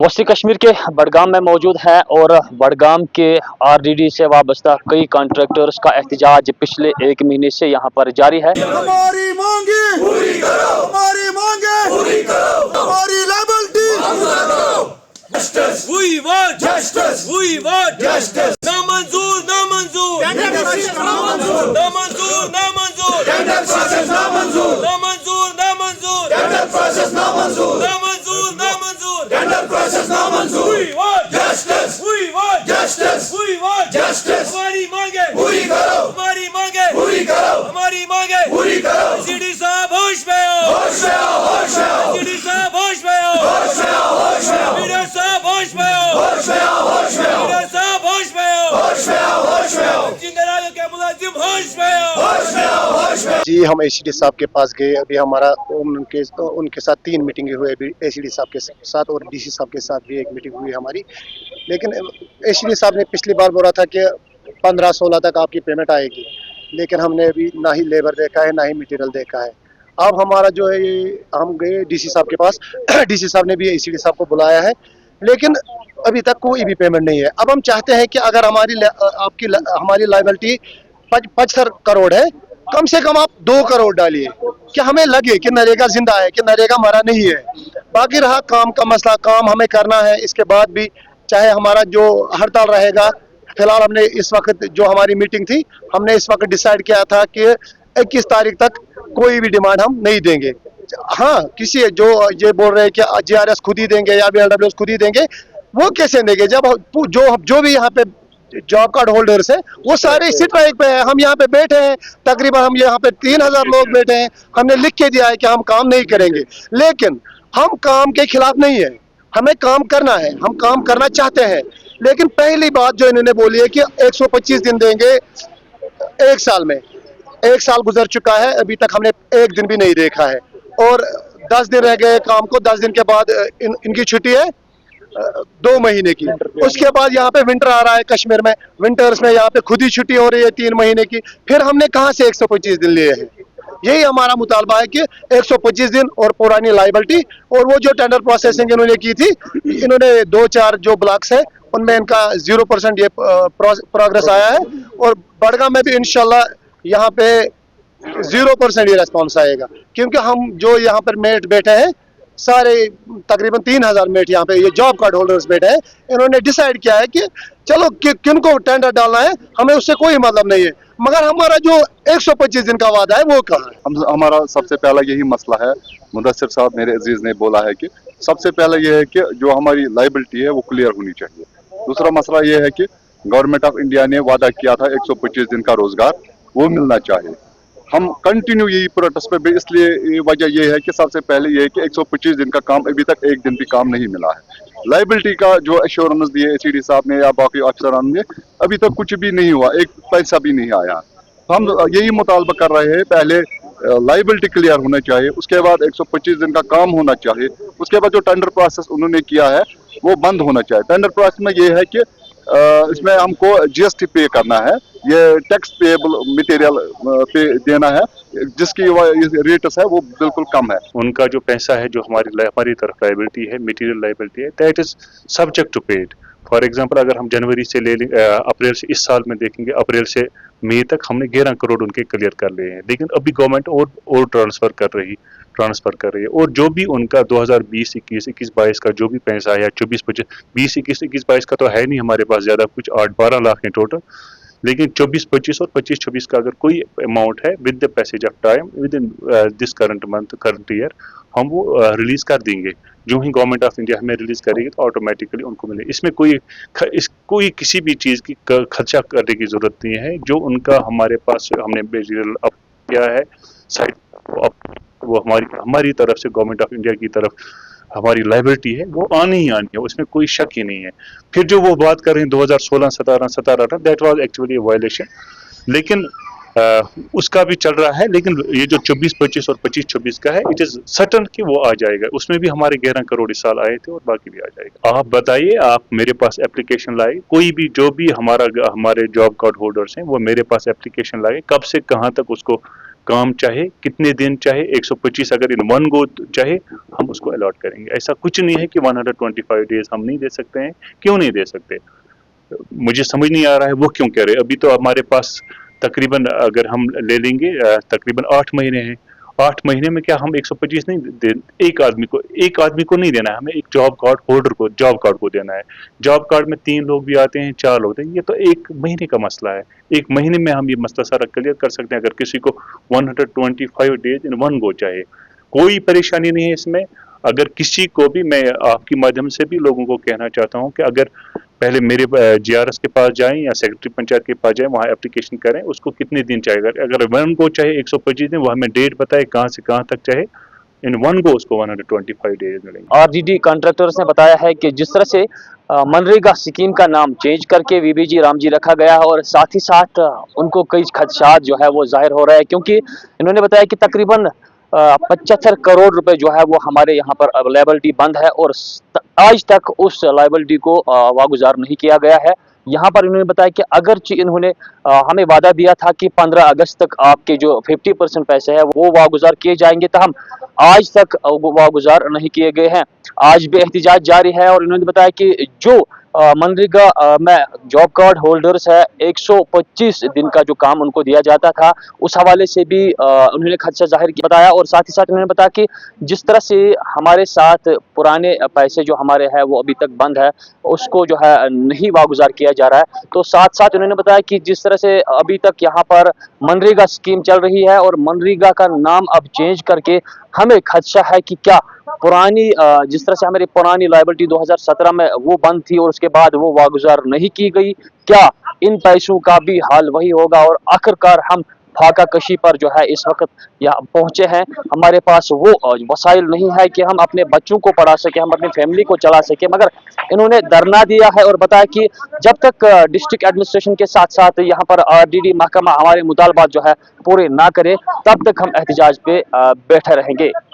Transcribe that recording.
वसी कश्मीर के बडगाम में मौजूद है और बडगाम के आरडीडी से वाबस्ता कई कॉन्ट्रैक्टर्स का एहतजाज पिछले एक महीने से यहाँ पर जारी है। हमारी मांगे पूरी करो, हमारी मांगे पूरी करो, हमारी liability justice we want justice we want justice नामंजूर नामंजूर नामंजूर नामंजूर नामंजूर टेंडर प्रोसेस नामंजूर नामंजूर नामंजूर टेंडर प्रोसेस नामंजूर नामंजूर नामंजूर टेंडर प्रोसेस नामंजूर we want justice we want justice we want justice हमारी मांगे पूरी करो, हमारी मांगे पूरी करो, हमारी मांगे पूरी करो। सीडी साहब होश में आओ, होश में आओ, होश में आओ। सीडी साहब होश में आओ, होश में आओ, होश में आओ। मीडिया साहब होश में आओ, होश में आओ, होश में आओ। मीडिया साहब होश में आओ, होश में आओ, होश में आओ। जिंदरालों के मुलाजिम होश में आओ, होश में आओ, होश में आओ। जी हम एसीडी साहब के पास गए। अभी हमारा उनके साथ 3 मीटिंगें हुई अभी एसीडी साहब के साथ और डीसी साहब के साथ भी एक मीटिंग हुई हमारी। लेकिन एसीडी साहब ने पिछली बार बोला था कि 15-16 तक आपकी पेमेंट आएगी, लेकिन हमने अभी ना ही लेबर देखा है ना ही मटेरियल देखा है। अब हमारा जो है ये हम गए डीसी साहब के पास डीसी साहब ने भी एसीडी साहब को बुलाया है, लेकिन अभी तक कोई भी पेमेंट नहीं है। अब हम चाहते हैं कि अगर हमारी लायबिलिटी 75 करोड़ है, कम से कम आप 2 करोड़ डालिए कि हमें लगे कि नरेगा जिंदा है, कि नरेगा मरा नहीं है। बाकी रहा काम का मसला, काम हमें करना है। इसके बाद भी चाहे हमारा जो हड़ताल रहेगा, फिलहाल हमने इस वक्त जो हमारी मीटिंग थी, हमने इस वक्त डिसाइड किया था कि 21 तारीख तक कोई भी डिमांड हम नहीं देंगे। हाँ, किसी जो ये बोल रहे हैं कि जीआरएस खुद ही देंगे या बीएलडब्ल्यूएस खुद ही देंगे, वो कैसे देंगे जब जो भी यहाँ पे जॉब कार्ड होल्डर्स है वो सारे स्ट्राइक पे है। हम यहाँ पे बैठे हैं, तकरीबन हम यहाँ पे 3000 लोग बैठे हैं। हमने लिख के दिया है कि हम काम नहीं करेंगे, लेकिन हम काम के खिलाफ नहीं है, हमें काम करना है, हम काम करना चाहते हैं। लेकिन पहली बात जो इन्होंने बोली है कि 125 दिन देंगे 1 साल में। 1 साल गुजर चुका है, अभी तक हमने 1 दिन भी नहीं देखा है और 10 दिन रह गए काम को। 10 दिन के बाद इनकी छुट्टी है 2 महीने की। उसके बाद यहाँ पे विंटर आ रहा है कश्मीर में, विंटर्स में यहाँ पे खुद ही छुट्टी हो रही है 3 महीने की। फिर हमने कहाँ से 125 दिन लिए हैं? यही हमारा मुतालबा है कि 125 दिन और पुरानी लायबिलिटी। और वो जो टेंडर प्रोसेसिंग इन्होंने की थी, इन्होंने 2-4 जो ब्लॉक्स है उनमें इनका 0% ये प्रोग्रेस आया है और बडगाम में भी इंशाल्लाह यहाँ पे 0% ये रेस्पॉन्स आएगा, क्योंकि हम जो यहाँ पर मेट बैठे हैं सारे तकरीबन 3000 मेट यहाँ पे ये जॉब कार्ड होल्डर्स बैठे हैं। इन्होंने डिसाइड किया है कि चलो किनको टेंडर डालना है, हमें उससे कोई मतलब नहीं है, मगर हमारा जो 125 दिन का वादा है वो कहाँ है? हमारा सबसे पहला यही मसला है। मुदस्सिर साहब मेरे अजीज ने बोला है कि सबसे पहला ये है कि जो हमारी लायबिलिटी है वो क्लियर होनी चाहिए। दूसरा मसला ये है कि गवर्नमेंट ऑफ इंडिया ने वादा किया था 125 दिन का रोजगार, वो मिलना चाहिए। हम कंटिन्यू यही प्रोटेस्ट पे, इसलिए वजह ये है कि सबसे पहले ये है कि 125 दिन का काम अभी तक 1 दिन भी काम नहीं मिला है। लायबिलिटी का जो एश्योरेंस दिए एसीडी साहब ने या बाकी अफसरान ने, अभी तक कुछ भी नहीं हुआ, 1 पैसा भी नहीं आया। हम यही मुतालबा कर रहे हैं, पहले लायबिलिटी क्लियर होना चाहिए, उसके बाद 125 दिन का काम होना चाहिए, उसके बाद जो टेंडर प्रोसेस उन्होंने किया है वो बंद होना चाहिए। टेंडर प्रोसेस में ये है कि इसमें हमको जीएसटी पे करना है, ये टैक्स पेएबल मटेरियल पे देना है, जिसकी रेट्स है वो बिल्कुल कम है। उनका जो पैसा है, जो हमारी तरफ लायबिलिटी है, मटेरियल लायबिलिटी है, that is subject to paid. For example अगर हम जनवरी से ले लें, अप्रैल से, इस साल में देखेंगे अप्रैल से मई तक हमने 11 करोड़ उनके क्लियर कर लिए हैं, लेकिन अभी गवर्नमेंट और ट्रांसफर कर रही है। और जो भी उनका 2020, 21, 22 का जो भी पैसा है, 24, 25, 20, 21, 22 का तो है नहीं हमारे पास ज़्यादा कुछ, 8-12 लाख है टोटल, लेकिन 24, 25 और 25, 26 का अगर कोई अमाउंट है with the passage of time with in this current month, current year, हम वो रिलीज कर देंगे। जो ही गवर्नमेंट ऑफ इंडिया हमें रिलीज करेगी तो ऑटोमेटिकली उनको मिलेगी। इसमें कोई किसी भी चीज़ की खर्चा करने की जरूरत नहीं है। जो उनका हमारे पास हमने मटेरियल अप किया है साइड, वो हमारी तरफ से गवर्नमेंट ऑफ इंडिया की तरफ हमारी लायबिलिटी है, वो आनी ही आनी है, उसमें कोई शक ही नहीं है। फिर जो वो बात कर रहे हैं 2016, 17, that was actually A violation, लेकिन उसका भी चल रहा है। लेकिन ये जो 24, 25 और 25, 26 का है, इट इज सर्टन कि वो आ जाएगा। उसमें भी हमारे 11 करोड़ इस साल आए थे और बाकी भी आ जाएगा। आप बताइए, आप मेरे पास एप्लीकेशन लाए, कोई भी जो भी हमारे जॉब कार्ड होल्डर्स हैं वो मेरे पास एप्लीकेशन लाए, कब से कहाँ तक उसको काम चाहे, कितने दिन चाहे, 125 अगर इन वन गो चाहे, हम उसको अलॉट करेंगे। ऐसा कुछ नहीं है कि 125 डेज हम नहीं दे सकते हैं। क्यों नहीं दे सकते? मुझे समझ नहीं आ रहा है वो क्यों कह रहे हैं। अभी तो हमारे पास तकरीबन अगर हम ले लेंगे तकरीबन 8 महीने हैं। 8 महीने में क्या हम 125 नहीं दे, एक आदमी को नहीं देना है, हमें एक जॉब कार्ड होल्डर को जॉब कार्ड को देना है। जॉब कार्ड में 3 लोग भी आते हैं, 4 लोग आते हैं, ये तो 1 महीने का मसला है। 1 महीने में हम ये मसला सारा क्लियर कर सकते हैं। अगर किसी को 125 डेज इन वन गो चाहे, कोई परेशानी नहीं है इसमें। अगर किसी को भी, मैं आपके माध्यम से भी लोगों को कहना चाहता हूँ कि अगर पहले मेरे GRS के पास जाएं या सेक्रेटरी पंचायत के पास जाएं, वहाँ एप्लीकेशन करें, उसको कितने दिन चाहिए। अगर वन गो चाहे 125 दिन, वो हमें डेट बताए कहाँ से कहाँ तक चाहे, इन वन गो उसको 125 डेज मिलेंगे। RDD कॉन्ट्रैक्टर्स ने बताया है कि जिस तरह से मनरेगा स्कीम का नाम चेंज करके VBG रामजी रखा गया है, और साथ ही साथ उनको कई खदशात जो है वो जाहिर हो रहा है, क्योंकि इन्होंने बताया कि तकरीबन 75 करोड़ रुपए जो है वो हमारे यहाँ पर लायबिलिटी बंद है, और आज तक उस लायबिलिटी को वागुजार नहीं किया गया है। यहाँ पर इन्होंने बताया कि अगरचे इन्होंने हमें वादा दिया था कि 15 अगस्त तक आपके जो 50% पैसे हैं वो वागुजार किए जाएंगे, तहम आज तक वागुजार नहीं किए गए हैं। आज भी एहतिजाज जारी है, और इन्होंने बताया कि जो मनरेगा में जॉब कार्ड होल्डर्स है, 125 दिन का जो काम उनको दिया जाता था, उस हवाले से भी उन्होंने खदशा जाहिर किया बताया। और साथ ही साथ उन्होंने बताया कि जिस तरह से हमारे साथ पुराने पैसे जो हमारे हैं वो अभी तक बंद है, उसको जो है नहीं वागुजार किया जा रहा है। तो साथ साथ उन्होंने बताया कि जिस तरह से अभी तक यहाँ पर मनरेगा स्कीम चल रही है, और मनरेगा का नाम अब चेंज करके हमें खदशा है कि क्या पुरानी जिस तरह से हमारी पुरानी लायबिलिटी 2017 में वो बंद थी और उसके बाद वो वागुजार नहीं की गई, क्या इन पैसों का भी हाल वही होगा। और आखिरकार हम फाका कशी पर जो है इस वक्त यहाँ पहुंचे हैं। हमारे पास वो वसाइल नहीं है कि हम अपने बच्चों को पढ़ा सके, हम अपनी फैमिली को चला सके, मगर इन्होंने धरना दिया है और बताया कि जब तक डिस्ट्रिक्ट एडमिनिस्ट्रेशन के साथ साथ यहाँ पर RDD महकमा हमारे मुतालबात जो है पूरे ना करे, तब तक हम एहतिजाज पे बैठे रहेंगे।